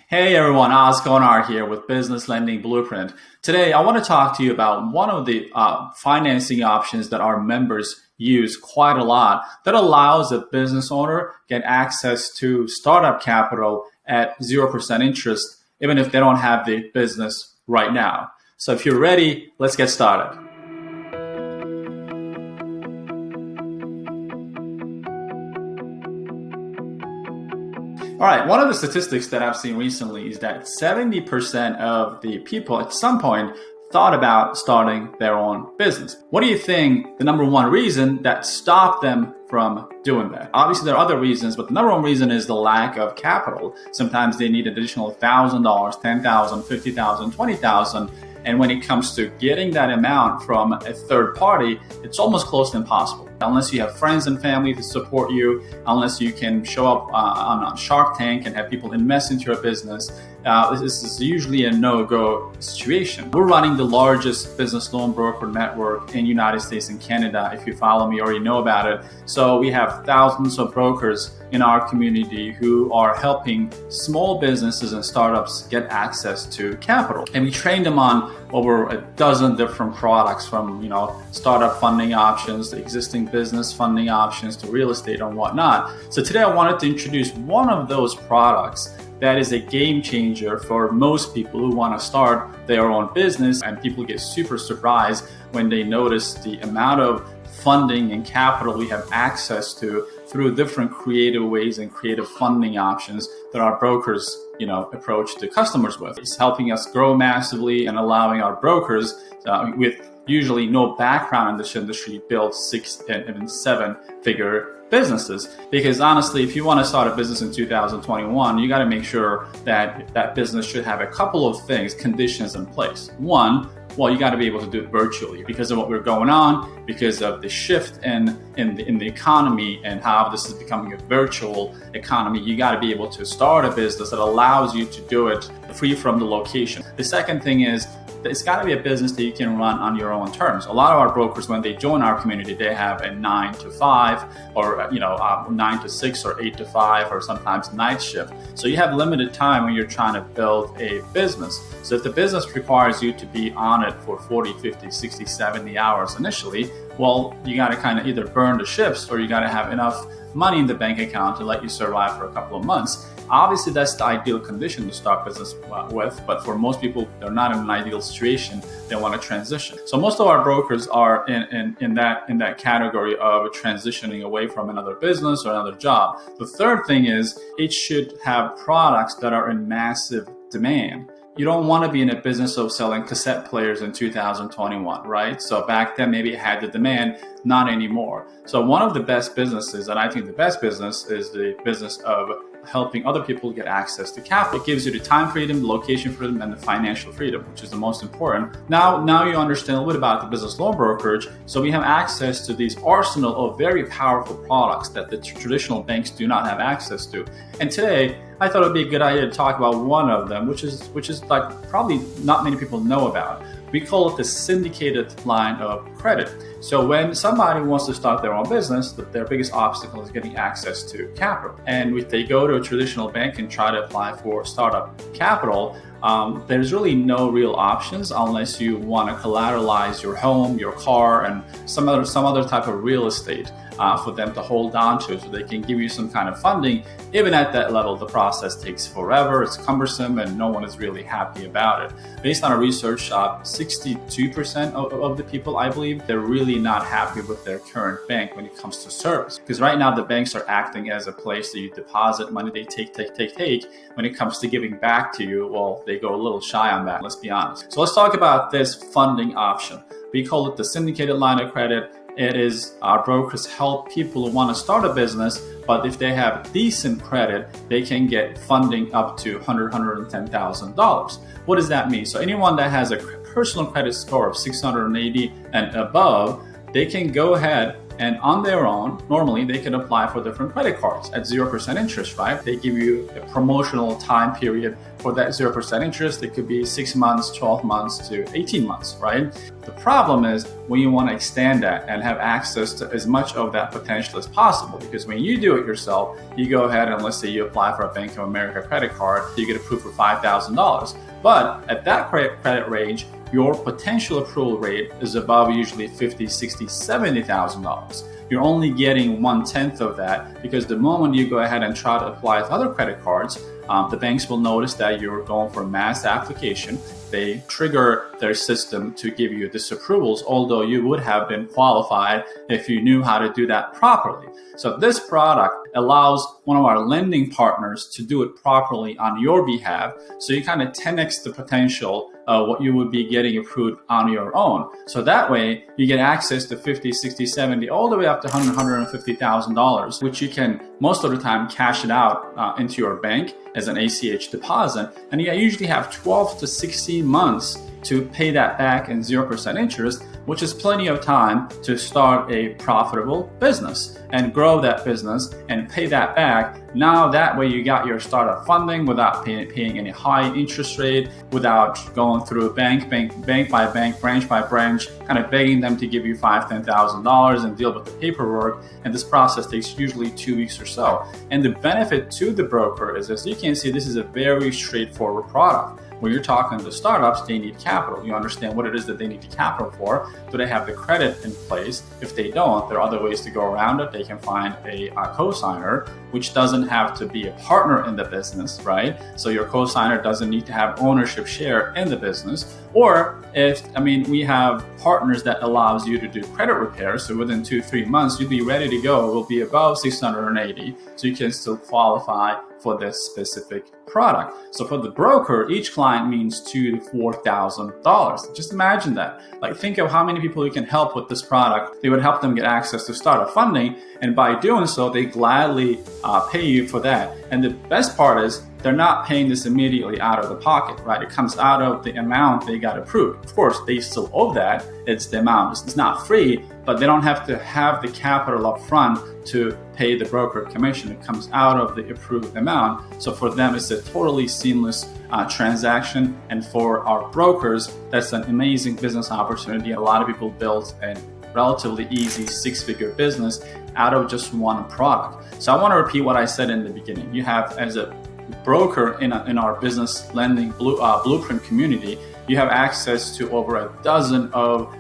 Hey everyone, Oz Konar here with Business Lending Blueprint. Today, I want to talk to you about one of the financing options that our members use quite a lot that allows a business owner get access to startup capital at 0% interest, even if they don't have the business right now. So if you're ready, let's get started. All right, one of the statistics that I've seen recently is that 70% of the people at some point thought about starting their own business. What do you think the number one reason that stopped them from doing that? Obviously, there are other reasons, but the number one reason is the lack of capital. Sometimes they need additional $1,000, $10,000, $50,000, $20,000. And when it comes to getting that amount from a third party, it's almost close to impossible. Unless you have friends and family to support you, unless you can show up on Shark Tank and have people invest into your business, this is usually a no-go situation. We're running the largest business loan broker network in the United States and Canada. If you follow me, you already know about it. So we have thousands of brokers in our community who are helping small businesses and startups get access to capital. And we train them on over a dozen different products, from startup funding options to existing business funding options to real estate and whatnot. So today I wanted to introduce one of those products that is a game changer for most people who want to start their own business, and people get super surprised when they notice the amount of funding and capital we have access to through different creative ways and creative funding options that our brokers approach to customers with. It's helping us grow massively and allowing our brokers with usually no background in this industry build 6 and even 7-figure businesses. Because honestly, if you want to start a business in 2021, you got to make sure that that business should have a couple of conditions in place. One, well, you got to be able to do it virtually because of what we're going on, because of the shift in the economy and how this is becoming a virtual economy. You got to be able to start a business that allows you to do it free from the location. The second thing is, it's got to be a business that you can run on your own terms. A lot of our brokers, when they join our community, they have a 9 to 5 or 9 to 6 or 8 to 5 or sometimes night shift. So you have limited time when you're trying to build a business. So if the business requires you to be on it for 40, 50, 60, 70 hours initially, well, you got to kind of either burn the ships or you got to have enough money in the bank account to let you survive for a couple of months. Obviously, that's the ideal condition to start business with, but for most people, they're not in an ideal situation. They want to transition. So most of our brokers are in that category of transitioning away from another business or another job. The third thing is, it should have products that are in massive demand. You don't want to be in a business of selling cassette players in 2021, right? So back then, maybe it had the demand, not anymore. So one of the best businesses, and I think the best business, is the business of helping other people get access to capital. It gives you the time freedom, the location freedom, and the financial freedom, which is the most important. Now you understand a little bit about the business loan brokerage. So we have access to these arsenal of very powerful products that the traditional banks do not have access to. And today, I thought it would be a good idea to talk about one of them, which is like probably not many people know about. We call it the syndicated line of credit. So when somebody wants to start their own business, their biggest obstacle is getting access to capital. And if they go to a traditional bank and try to apply for startup capital, there's really no real options unless you want to collateralize your home, your car, and some other type of real estate for them to hold on to, so they can give you some kind of funding. Even at that level, the process takes forever, it's cumbersome, and no one is really happy about it. Based on our research, 62% of the people, I believe, they're really not happy with their current bank when it comes to service. Because right now, the banks are acting as a place that you deposit money, they take. When it comes to giving back to you, well, they go a little shy on that, let's be honest. So let's talk about this funding option. We call it the syndicated line of credit. It is our brokers help people who want to start a business, but if they have decent credit, they can get funding up to $110,000. What does that mean? So anyone that has a personal credit score of 680 and above, they can go ahead And on their own, normally they can apply for different credit cards at 0% interest, right? They give you a promotional time period for that 0% interest. It could be 6 months, 12 months to 18 months, right? The problem is when you want to extend that and have access to as much of that potential as possible, because when you do it yourself, you go ahead and let's say you apply for a Bank of America credit card, you get approved for $5,000. But at that credit range, your potential approval rate is above usually $50,000, $60,000, $70,000. You're only getting 1/10 of that because the moment you go ahead and try to apply to other credit cards, the banks will notice that you're going for a mass application. They trigger their system to give you disapprovals, although you would have been qualified if you knew how to do that properly. So this product allows one of our lending partners to do it properly on your behalf. So you kind of 10x the potential of what you would be getting approved on your own. So that way you get access to 50, 60, 70, all the way up to $100,000, $150,000, which you can most of the time cash it out into your bank as an ACH deposit. And you usually have 12 to 16 months to pay that back in 0% interest, which is plenty of time to start a profitable business and grow that business and pay that back. Now that way you got your startup funding without paying any high interest rate, without going through bank by bank, branch by branch, kind of begging them to give you $5,000, $10,000 and deal with the paperwork. And this process takes usually 2 weeks or so. And the benefit to the broker is, as you can see, this is a very straightforward product. When you're talking to startups, they need capital. You understand what it is that they need the capital for. Do they have the credit in place? If they don't, there are other ways to go around it. They can find a co-signer, which doesn't have to be a partner in the business, right? So your co-signer doesn't need to have ownership share in the business. Or we have partners that allows you to do credit repair. So within 2-3 months, you'll be ready to go. It will be above 680. So you can still qualify for this specific product. So for the broker, each client means $2,000 to $4,000. Just imagine that. Like, think of how many people you can help with this product. They would help them get access to startup funding, and by doing so, they gladly pay you for that. And the best part is they're not paying this immediately out of the pocket, right? It comes out of the amount they got approved. Of course, they still owe that. It's the amount. It's not free, but they don't have to have the capital up front to pay the broker commission. It comes out of the approved amount. So for them, it's a totally seamless transaction. And for our brokers, that's an amazing business opportunity. A lot of people build a relatively easy 6-figure business out of just one product. So I want to repeat what I said in the beginning. You have, as a broker in our business lending blueprint community, you have access to over a dozen of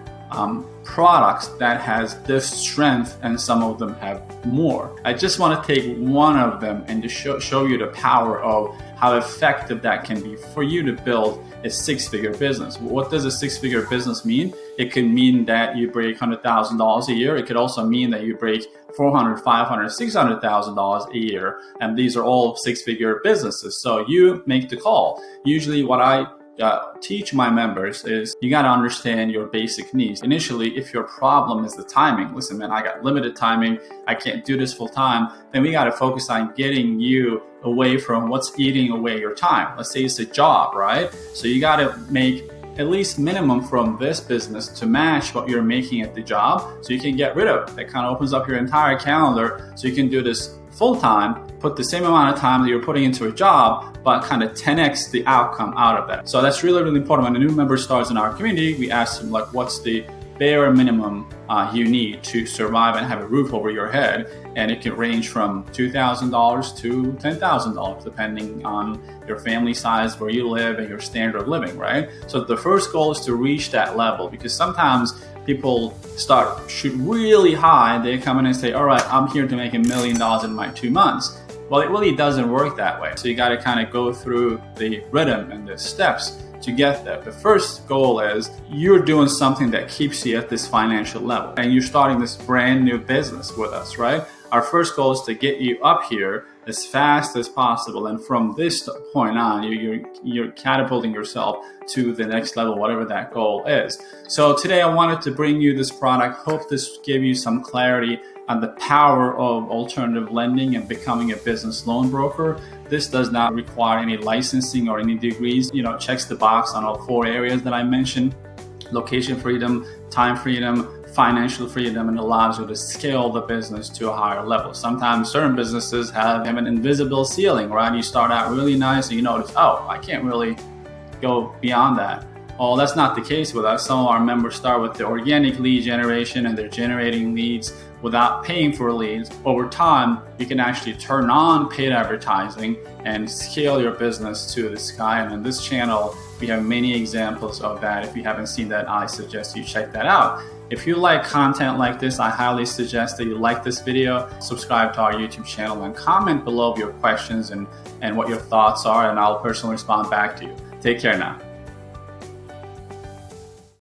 products that has this strength, and some of them have more. I just want to take one of them and to show you the power of how effective that can be for you to build a 6-figure business. What does a 6-figure business mean? It could mean that you break $100,000 a year. It could also mean that you break $400,000, $500,000, $600,000 a year. And these are all 6-figure businesses. So you make the call. Usually what I teach my members is you got to understand your basic needs. Initially, if your problem is the timing, listen, man, I got limited timing, I can't do this full time, then we got to focus on getting you away from what's eating away your time. Let's say it's a job, right? So you got to make at least minimum from this business to match what you're making at the job, so you can get rid of it. That kind of opens up your entire calendar, so you can do this full time, put the same amount of time that you're putting into a job, but kind of 10x the outcome out of that. So that's really, really important. When a new member starts in our community, we ask them, like, what's the bare minimum you need to survive and have a roof over your head? And it can range from $2,000 to $10,000, depending on your family size, where you live, and your standard of living, right? So the first goal is to reach that level, because sometimes people shoot really high. They come in and say, all right, I'm here to make $1 million in my 2 months. Well, it really doesn't work that way. So you got to kind of go through the rhythm and the steps to get there. The first goal is you're doing something that keeps you at this financial level, and you're starting this brand new business with us, right? Our first goal is to get you up here as fast as possible, and from this point on, you're catapulting yourself to the next level, whatever that goal is. So today I wanted to bring you this product. Hope this gave you some clarity on the power of alternative lending and becoming a business loan broker. This does not require any licensing or any degrees. Checks the box on all 4 areas that I mentioned: location freedom, time freedom, financial freedom and allows you to scale the business to a higher level. Sometimes certain businesses have an invisible ceiling, right? You start out really nice and you notice, oh, I can't really go beyond that. Well, that's not the case with us. Some of our members start with the organic lead generation and they're generating leads without paying for leads. Over time, you can actually turn on paid advertising and scale your business to the sky. And on this channel, we have many examples of that. If you haven't seen that, I suggest you check that out. If you like content like this, I highly suggest that you like this video, subscribe to our YouTube channel, and comment below your questions and what your thoughts are, and I'll personally respond back to you. Take care now.